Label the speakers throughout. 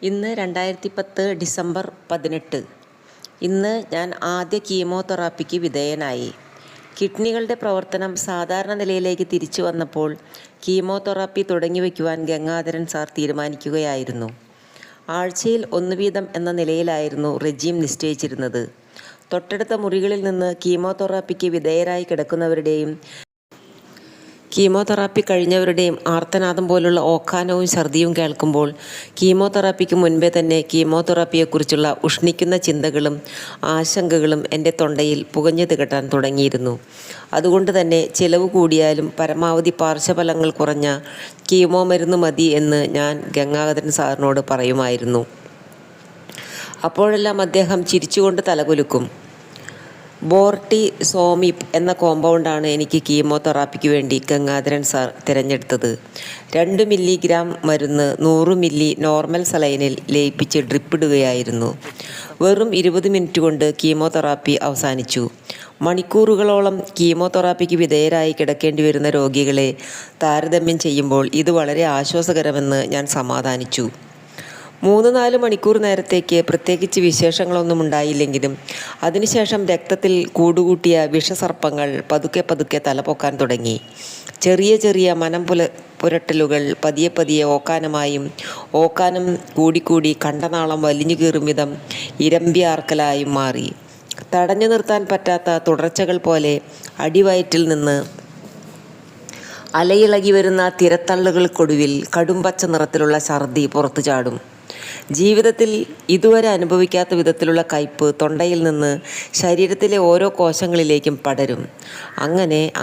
Speaker 1: ഇന്ന് 2010 ഡിസംബർ 18. ഇന്ന് ഞാൻ ആദ്യ കീമോതെറാപ്പിക്ക് വിധേയനായി. കിഡ്നികളുടെ പ്രവർത്തനം സാധാരണ നിലയിലേക്ക് തിരിച്ചു വന്നപ്പോൾ കീമോതെറാപ്പി തുടങ്ങിവെക്കുവാൻ ഗംഗാധരൻ സാർ തീരുമാനിക്കുകയായിരുന്നു. ആഴ്ചയിൽ 1 വീതം എന്ന നിലയിലായിരുന്നു റെജീം നിശ്ചയിച്ചിരുന്നത്. തൊട്ടടുത്ത മുറികളിൽ നിന്ന് കീമോതെറാപ്പിക്ക് വിധേയരായി കിടക്കുന്നവരുടെയും കീമോതെറാപ്പി കഴിഞ്ഞവരുടെയും ആർത്തനാദം പോലുള്ള ഓക്കാനവും ഛർദിയും കേൾക്കുമ്പോൾ കീമോതെറാപ്പിക്ക് മുൻപേ തന്നെ കീമോതെറാപ്പിയെക്കുറിച്ചുള്ള ഉഷ്ണിക്കുന്ന ചിന്തകളും ആശങ്കകളും എൻ്റെ തൊണ്ടയിൽ പുകഞ്ഞു തികട്ടാൻ തുടങ്ങിയിരുന്നു. അതുകൊണ്ട് തന്നെ ചിലവ് കൂടിയാലും പരമാവധി പാർശ്വഫലങ്ങൾ കുറഞ്ഞ കീമോ മരുന്ന് മതി എന്ന് ഞാൻ ഗംഗാധരൻ സാറിനോട് പറയുമായിരുന്നു. അപ്പോഴെല്ലാം അദ്ദേഹം ചിരിച്ചുകൊണ്ട് തലകുലുക്കും. ബോർട്ടിസോമിബ് എന്ന കോമ്പൗണ്ടാണ് എനിക്ക് കീമോതെറാപ്പിക്ക് വേണ്ടി ഗംഗാധരൻ സാർ തിരഞ്ഞെടുത്തത്. 2 മില്ലിഗ്രാം മരുന്ന് 100 മില്ലി നോർമൽ സലൈനിൽ ലയിപ്പിച്ച് ഡ്രിപ്പിടുകയായിരുന്നു. വെറും 20 മിനിറ്റ് കൊണ്ട് കീമോതെറാപ്പി അവസാനിച്ചു. മണിക്കൂറുകളോളം കീമോതെറാപ്പിക്ക് വിധേയരായി കിടക്കേണ്ടി വരുന്ന രോഗികളെ താരതമ്യം ചെയ്യുമ്പോൾ ഇത് വളരെ ആശ്വാസകരമെന്ന് ഞാൻ സമാധാനിച്ചു. 3-4 മണിക്കൂർ നേരത്തേക്ക് പ്രത്യേകിച്ച് വിശേഷങ്ങളൊന്നും ഉണ്ടായില്ലെങ്കിലും അതിനുശേഷം രക്തത്തിൽ കൂടുകൂട്ടിയ വിഷസർപ്പങ്ങൾ പതുക്കെ തലപൊക്കാൻ തുടങ്ങി. ചെറിയ ചെറിയ മനം പുരട്ടലുകൾ പതിയെ ഓക്കാനമായും ഓക്കാനം കൂടിക്കൂടി കണ്ടനാളം വലിഞ്ഞു കീറും വിധം ഇരമ്പിയാർക്കലായും മാറി. തടഞ്ഞു നിർത്താൻ പറ്റാത്ത തുടർച്ചകൾ പോലെ അടിവയറ്റിൽ നിന്ന് അലയിളകി വരുന്ന തിരത്തള്ളുകൾക്കൊടുവിൽ കടുംപച്ച നിറത്തിലുള്ള ഛർദി പുറത്തു ചാടും. ജീവിതത്തിൽ ഇതുവരെ അനുഭവിക്കാത്ത വിധത്തിലുള്ള കയ്പ് തൊണ്ടയിൽ നിന്ന് ശരീരത്തിലെ ഓരോ കോശങ്ങളിലേക്കും പടരും.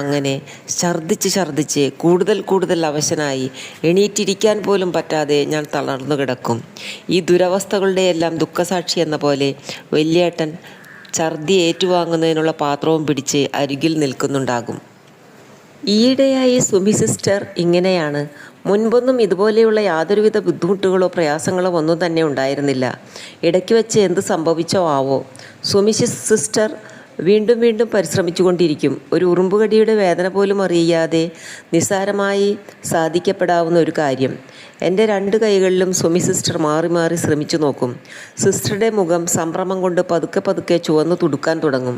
Speaker 1: അങ്ങനെ ഛർദിച്ച് കൂടുതൽ അവശനായി എണീറ്റിരിക്കാൻ പോലും പറ്റാതെ ഞാൻ തളർന്നു കിടക്കും. ഈ ദുരവസ്ഥകളുടെയെല്ലാം ദുഃഖസാക്ഷി എന്ന പോലെ വല്യേട്ടൻ ഛർദി ഏറ്റുവാങ്ങുന്നതിനുള്ള പാത്രവും പിടിച്ച് അരികിൽ നിൽക്കുന്നുണ്ടാകും. ഈയിടെയായി സുമി സിസ്റ്റർ ഇങ്ങനെയാണ്. മുൻപൊന്നും ഇതുപോലെയുള്ള യാതൊരുവിധ ബുദ്ധിമുട്ടുകളോ പ്രയാസങ്ങളോ ഒന്നും തന്നെ ഉണ്ടായിരുന്നില്ല. ഇടയ്ക്ക് വെച്ച് എന്ത് സംഭവിച്ചോ ആവോ. സുമി സിസ്റ്റർ വീണ്ടും പരിശ്രമിച്ചുകൊണ്ടിരിക്കും. ഒരു ഉറുമ്പുകടിയുടെ വേദന പോലും അറിയാതെ നിസ്സാരമായി സാധിക്കപ്പെടാവുന്ന ഒരു കാര്യം. എൻ്റെ 2 കൈകളിലും സുമി സിസ്റ്റർ മാറി ശ്രമിച്ചു നോക്കും. സിസ്റ്ററുടെ മുഖം സംഭ്രമം കൊണ്ട് പതുക്കെ ചുവന്നു തുടുക്കാൻ തുടങ്ങും.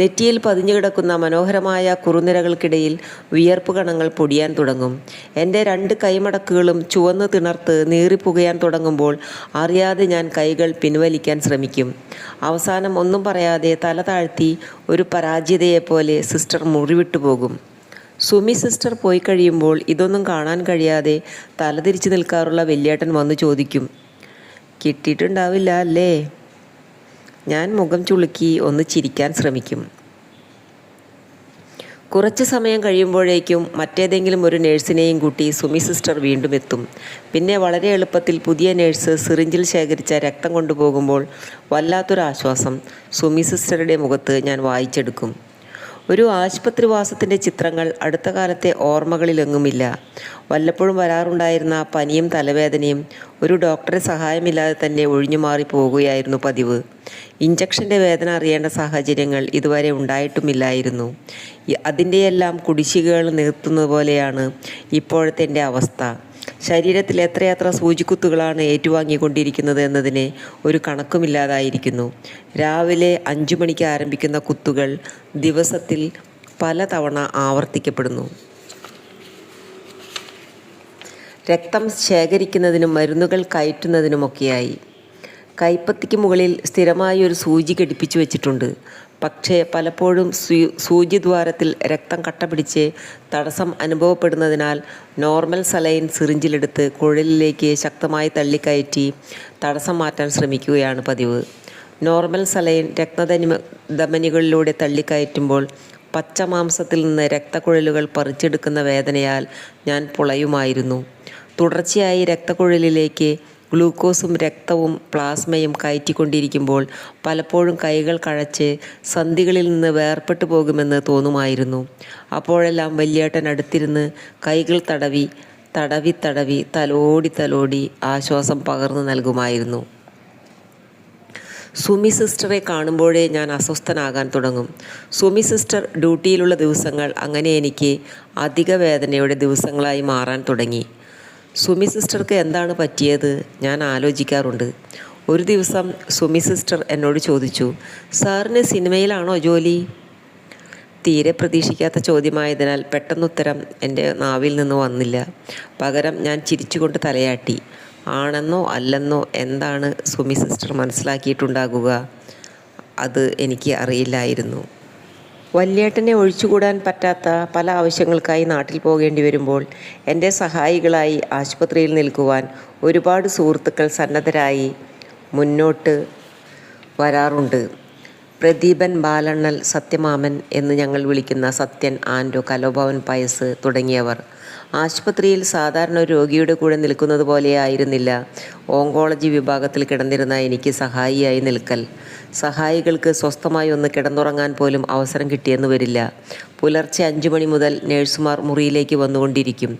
Speaker 1: നെറ്റിയിൽ പതിഞ്ഞു കിടക്കുന്ന മനോഹരമായ കുറുനിരകൾക്കിടയിൽ വിയർപ്പ് കണങ്ങൾ പൊടിയാൻ തുടങ്ങും. എൻ്റെ 2 കൈമടക്കുകളും ചുവന്ന് തിണർത്ത് നീറിപ്പുകയാൻ തുടങ്ങുമ്പോൾ അറിയാതെ ഞാൻ കൈകൾ പിൻവലിക്കാൻ ശ്രമിക്കും. അവസാനം ഒന്നും പറയാതെ തല താഴ്ത്തി ഒരു പരാജിതയെപ്പോലെ സിസ്റ്റർ മുറിവിട്ടു പോകും. സുമി സിസ്റ്റർ പോയി കഴിയുമ്പോൾ ഇതൊന്നും കാണാൻ കഴിയാതെ തലതിരിച്ചു നിൽക്കാറുള്ള വല്യേട്ടൻ വന്നു ചോദിക്കും, കിട്ടിയിട്ടുണ്ടാവില്ല അല്ലേ? ഞാൻ മുഖം ചുളുക്കി ഒന്ന് ചിരിക്കാൻ ശ്രമിക്കും. കുറച്ച് സമയം കഴിയുമ്പോഴേക്കും മറ്റേതെങ്കിലും ഒരു നേഴ്സിനെയും കൂട്ടി സുമി സിസ്റ്റർ വീണ്ടും എത്തും. പിന്നെ വളരെ എളുപ്പത്തിൽ പുതിയ നേഴ്സ് സിറിഞ്ചിൽ ശേഖരിച്ച രക്തം കൊണ്ടുപോകുമ്പോൾ വല്ലാത്തൊരാശ്വാസം സുമി സിസ്റ്ററുടെ മുഖത്ത് ഞാൻ വായിച്ചെടുക്കും. ഒരു ആശുപത്രിവാസത്തിൻ്റെ ചിത്രങ്ങൾ അടുത്ത കാലത്തെ ഓർമ്മകളിലെങ്ങുമില്ല. വല്ലപ്പോഴും വരാറുണ്ടായിരുന്ന പനിയും തലവേദനയും ഒരു ഡോക്ടറെ സഹായമില്ലാതെ തന്നെ ഒഴിഞ്ഞു മാറി പോവുകയായിരുന്നു പതിവ്. ഇഞ്ചക്ഷൻ്റെ വേദന അറിയേണ്ട സാഹചര്യങ്ങൾ ഇതുവരെ ഉണ്ടായിട്ടുമില്ലായിരുന്നു. അതിൻ്റെയെല്ലാം കുടിശ്ശികകൾ നിർത്തുന്നത് പോലെയാണ് ഇപ്പോഴത്തെ എൻ്റെ അവസ്ഥ. ശരീരത്തിൽ എത്രയെത്ര സൂചിക്കുത്തുകളാണ് ഏറ്റുവാങ്ങിക്കൊണ്ടിരിക്കുന്നത് എന്നതിന് ഒരു കണക്കുമില്ലാതായിരിക്കുന്നു. രാവിലെ 5 മണിക്ക് ആരംഭിക്കുന്ന കുത്തുകൾ ദിവസത്തിൽ പല തവണ ആവർത്തിക്കപ്പെടുന്നു. രക്തം ശേഖരിക്കുന്നതിനും മരുന്നുകൾ കയറ്റുന്നതിനുമൊക്കെയായി. കൈപ്പത്തിക്ക് മുകളിൽ സ്ഥിരമായി ഒരു സൂചി ഘടിപ്പിച്ചു വെച്ചിട്ടുണ്ട്. പക്ഷേ പലപ്പോഴും സൂചിദ്വാരത്തിൽ രക്തം കട്ടപിടിച്ച് തടസ്സം അനുഭവപ്പെടുന്നതിനാൽ നോർമൽ സലൈൻ സിറിഞ്ചിലെടുത്ത് കുഴലിലേക്ക് ശക്തമായി തള്ളിക്കയറ്റി തടസ്സം മാറ്റാൻ ശ്രമിക്കുകയാണ് പതിവ്. നോർമൽ സലൈൻ രക്തധമനികളിലൂടെ തള്ളിക്കയറ്റുമ്പോൾ പച്ചമാംസത്തിൽ നിന്ന് രക്തക്കുഴലുകൾ പറിച്ചെടുക്കുന്ന വേദനയാൽ ഞാൻ പുളയുമായിരുന്നു. തുടർച്ചയായി രക്തക്കുഴലിലേക്ക് ഗ്ലൂക്കോസും രക്തവും പ്ലാസ്മയും കയറ്റിക്കൊണ്ടിരിക്കുമ്പോൾ പലപ്പോഴും കൈകൾ കഴച്ച് സന്ധികളിൽ നിന്ന് വേർപെട്ടു പോകുമെന്ന് തോന്നുമായിരുന്നു. അപ്പോഴെല്ലാം വല്യേട്ടൻ അടുത്തിരുന്ന് കൈകൾ തടവി തലോടി ആശ്വാസം പകർന്നു നൽകുമായിരുന്നു. സുമി സിസ്റ്ററെ കാണുമ്പോഴേ ഞാൻ അസ്വസ്ഥനാകാൻ തുടങ്ങും. സുമി സിസ്റ്റർ ഡ്യൂട്ടിയിലുള്ള ദിവസങ്ങൾ അങ്ങനെ എനിക്ക് അധിക വേദനയുടെ ദിവസങ്ങളായി മാറാൻ തുടങ്ങി. സുമി സിസ്റ്റർക്ക് എന്താണ് പറ്റിയത്? ഞാൻ ആലോചിക്കാറുണ്ട്. ഒരു ദിവസം സുമി സിസ്റ്റർ എന്നോട് ചോദിച്ചു, സാറിന് സിനിമയിലാണോ ജോലി? തീരെ പ്രതീക്ഷിക്കാത്ത ചോദ്യമായതിനാൽ പെട്ടെന്നുത്തരം എൻ്റെ നാവിൽ നിന്ന് വന്നില്ല. പകരം ഞാൻ ചിരിച്ചുകൊണ്ട് തലയാട്ടി. ആണെന്നോ അല്ലെന്നോ എന്താണ് സുമി സിസ്റ്റർ മനസ്സിലാക്കിയിട്ടുണ്ടാകുക? അത് എനിക്ക് അറിയില്ലായിരുന്നു. വല്യേട്ടനെ ഒഴിച്ചുകൂടാൻ പറ്റാത്ത പല ആവശ്യങ്ങൾക്കായി നാട്ടിൽ പോകേണ്ടി വരുമ്പോൾ എൻ്റെ സഹായികളായി ആശുപത്രിയിൽ നിൽക്കുവാൻ ഒരുപാട് സുഹൃത്തുക്കൾ സന്നദ്ധരായി മുന്നോട്ട് വരാറുണ്ട്. പ്രദീപൻ, ബാലണ്ണൽ, സത്യമാമൻ എന്ന് ഞങ്ങൾ വിളിക്കുന്ന സത്യൻ, ആൻഡോ, കലോഭവൻ പയസ് തുടങ്ങിയവർ. ആശുപത്രിയിൽ സാധാരണ ഒരു രോഗിയുടെ കൂടെ നിൽക്കുന്നത് പോലെയായിരുന്നില്ല ഓങ്കോളജി വിഭാഗത്തിൽ കിടന്നിരുന്ന എനിക്ക് സഹായിയായി നിൽക്കൽ. സഹായികൾക്ക് സ്വസ്ഥമായി ഒന്ന് കിടന്നുറങ്ങാൻ പോലും അവസരം കിട്ടിയെന്ന് വരില്ല. പുലർച്ചെ 5 മണി മുതൽ നഴ്സുമാർ മുറിയിലേക്ക് വന്നുകൊണ്ടിരിക്കും.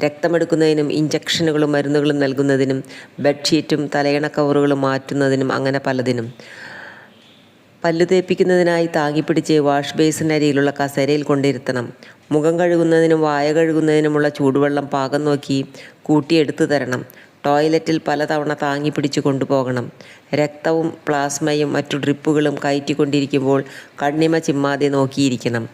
Speaker 1: രക്തമെടുക്കുന്നതിനും ഇഞ്ചക്ഷനുകളും മരുന്നുകളും നൽകുന്നതിനും ബെഡ്ഷീറ്റും തലയണ കവറുകളും മാറ്റുന്നതിനും അങ്ങനെ പലതിനും. പല്ലു തേപ്പിക്കുന്നതിനായി താങ്ങിപ്പിടിച്ച് വാഷ് ബേസിനരിയിലുള്ള കസേരയിൽ കൊണ്ടിരുത്തണം. മുഖം കഴുകുന്നതിനും വായ കഴുകുന്നതിനുമുള്ള ചൂടുവെള്ളം പാകം നോക്കി കൂട്ടിയെടുത്തു തരണം. ടോയ്ലറ്റിൽ പലതവണ താങ്ങിപ്പിടിച്ച് കൊണ്ടുപോകണം. രക്തവും പ്ലാസ്മയും മറ്റു ഡ്രിപ്പുകളും കയറ്റിക്കൊണ്ടിരിക്കുമ്പോൾ കണ്ണിമ ചിമ്മാതെ നോക്കിയിരിക്കണം.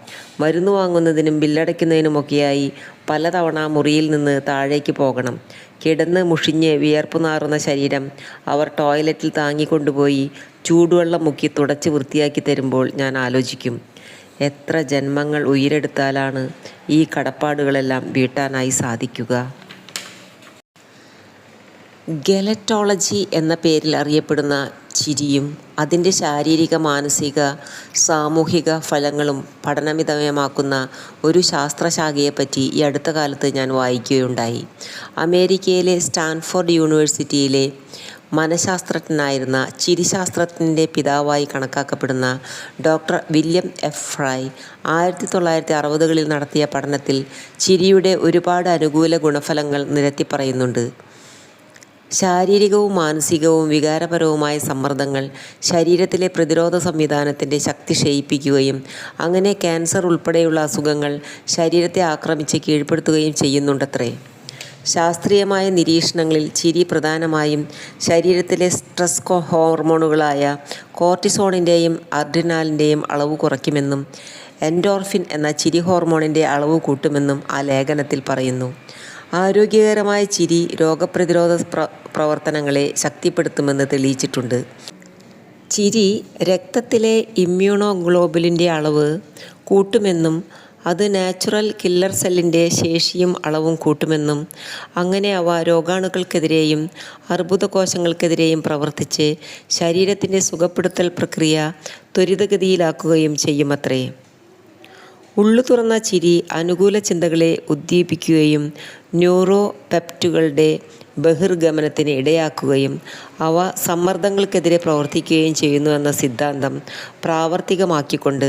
Speaker 1: മരുന്ന് വാങ്ങുന്നതിനും ബില്ലടയ്ക്കുന്നതിനുമൊക്കെയായി പലതവണ മുറിയിൽ നിന്ന് താഴേക്ക് പോകണം. കിടന്ന് മുഷിഞ്ഞ് വിയർപ്പ് നാറുന്ന ശരീരം അവർ ടോയ്ലറ്റിൽ താങ്ങിക്കൊണ്ടുപോയി ചൂടുവെള്ളം മുക്കി തുടച്ച് വൃത്തിയാക്കി തരുമ്പോൾ ഞാൻ ആലോചിക്കും, എത്ര ജന്മങ്ങൾ ഉയിരെടുത്താലാണ് ഈ കടപ്പാടുകളെല്ലാം വീട്ടാനായി സാധിക്കുക. ഗലറ്റോളജി എന്ന പേരിൽ അറിയപ്പെടുന്ന ചിരിയും അതിൻ്റെ ശാരീരിക, മാനസിക, സാമൂഹിക ഫലങ്ങളും പഠനവിധേയമാക്കുന്ന ഒരു ശാസ്ത്രശാഖയെപ്പറ്റി ഈ അടുത്ത കാലത്ത് ഞാൻ വായിക്കുകയുണ്ടായി. അമേരിക്കയിലെ സ്റ്റാൻഫോർഡ് യൂണിവേഴ്സിറ്റിയിലെ മനഃശാസ്ത്രജ്ഞനായിരുന്ന ചിരിശാസ്ത്രത്തിൻ്റെ പിതാവായി കണക്കാക്കപ്പെടുന്ന ഡോക്ടർ വില്യം എഫ് ഫ്രൈ 1960കളിൽ നടത്തിയ പഠനത്തിൽ ചിരിയുടെ ഒരുപാട് അനുകൂല ഗുണഫലങ്ങൾ നിരത്തി പറയുന്നുണ്ട്. ശാരീരികവും മാനസികവും വികാരപരവുമായ സമ്മർദ്ദങ്ങൾ ശരീരത്തിലെ പ്രതിരോധ സംവിധാനത്തിൻ്റെ ശക്തി ക്ഷയിപ്പിക്കുകയും അങ്ങനെ ക്യാൻസർ ഉൾപ്പെടെയുള്ള അസുഖങ്ങൾ ശരീരത്തെ ആക്രമിച്ച് കീഴ്പ്പെടുത്തുകയും ചെയ്യുന്നുണ്ടത്രേ. ശാസ്ത്രീയമായ നിരീക്ഷണങ്ങളിൽ ചിരി പ്രധാനമായും ശരീരത്തിലെ സ്ട്രെസ് ഹോർമോണുകളായ കോർട്ടിസോളിൻ്റെയും അഡ്രിനാലിൻ്റെയും അളവ് കുറയ്ക്കുമെന്നും എൻഡോർഫിൻ എന്ന ചിരി ഹോർമോണിൻ്റെ അളവ് കൂട്ടുമെന്നും ആ ലേഖനത്തിൽ പറയുന്നു. ആരോഗ്യകരമായ ചിരി രോഗപ്രതിരോധ പ്രവർത്തനങ്ങളെ ശക്തിപ്പെടുത്തുമെന്ന് തെളിയിച്ചിട്ടുണ്ട്. ചിരി രക്തത്തിലെ ഇമ്മ്യൂണോഗ്ലോബുലിൻ്റെ അളവ് കൂട്ടുമെന്നും അത് നാച്ചുറൽ കില്ലർ സെല്ലിൻ്റെ ശേഷിയും അളവും കൂട്ടുമെന്നും അങ്ങനെ അവ രോഗാണുക്കൾക്കെതിരെയും അർബുദകോശങ്ങൾക്കെതിരെയും പ്രവർത്തിച്ച് ശരീരത്തിൻ്റെ സുഖപ്പെടുത്തൽ പ്രക്രിയ ത്വരിതഗതിയിലാക്കുകയും ചെയ്യുമത്രേ. ഉള്ളു തുറന്ന ചിരി അനുകൂല ചിന്തകളെ ഉദ്ദീപിക്കുകയും ന്യൂറോ പെപ്റ്റുകളുടെ ബഹിർഗമനത്തിന് ഇടയാക്കുകയും അവ സമ്മർദ്ദങ്ങൾക്കെതിരെ പ്രവർത്തിക്കുകയും ചെയ്യുന്നുവെന്ന സിദ്ധാന്തം പ്രാവർത്തികമാക്കിക്കൊണ്ട്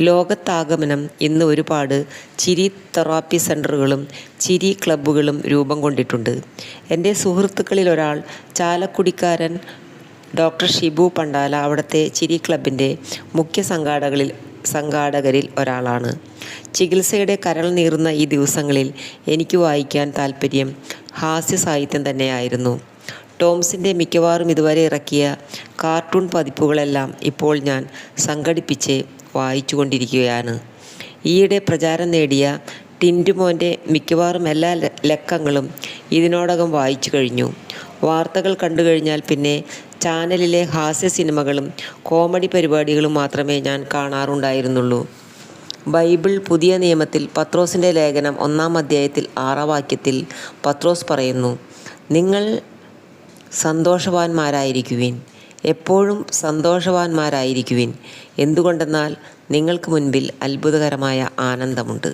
Speaker 1: ലോകത്താകമാനം ഇന്ന് ഒരുപാട് ചിരി തെറാപ്പി സെൻ്ററുകളും ചിരി ക്ലബ്ബുകളും രൂപം കൊണ്ടിട്ടുണ്ട്. എൻ്റെ സുഹൃത്തുക്കളിൽ ഒരാൾ ചാലക്കുടിക്കാരൻ ഡോക്ടർ ഷിബു പണ്ടാല അവിടുത്തെ ചിരി ക്ലബിൻ്റെ മുഖ്യ സംഘാടകരിൽ ഒരാളാണ്. ചികിത്സയുടെ കരൾ നീറുന്ന ഈ ദിവസങ്ങളിൽ എനിക്ക് വായിക്കാൻ താൽപ്പര്യം ഹാസ്യ സാഹിത്യം തന്നെയായിരുന്നു. ടോംസിൻ്റെ മിക്കവാറും ഇതുവരെ ഇറക്കിയ കാർട്ടൂൺ പതിപ്പുകളെല്ലാം ഇപ്പോൾ ഞാൻ സംഘടിപ്പിച്ച് വായിച്ചു കൊണ്ടിരിക്കുകയാണ്. ഈയിടെ പ്രചാരം നേടിയ ടിൻറ്റുമോൻ്റെ മിക്കവാറും എല്ലാ ലക്കങ്ങളും ഇതിനോടകം വായിച്ചു കഴിഞ്ഞു. വാർത്തകൾ കണ്ടു കഴിഞ്ഞാൽ പിന്നെ ചാനലിലെ ഹാസ്യ സിനിമകളും കോമഡി പരിപാടികളും മാത്രമേ ഞാൻ കാണാറുണ്ടായിരുന്നുള്ളൂ. ബൈബിൾ പുതിയ നിയമത്തിൽ പത്രോസിൻ്റെ ലേഖനം 1-ാം അധ്യായത്തിൽ 6-ാം വാക്യത്തിൽ പത്രോസ് പറയുന്നു, നിങ്ങൾ സന്തോഷവാന്മാരായിരിക്കുവിൻ, എപ്പോഴും സന്തോഷവാന്മാരായിരിക്കുവിൻ, എന്തുകൊണ്ടെന്നാൽ നിങ്ങൾക്ക് മുൻപിൽ അത്ഭുതകരമായ ആനന്ദമുണ്ട്.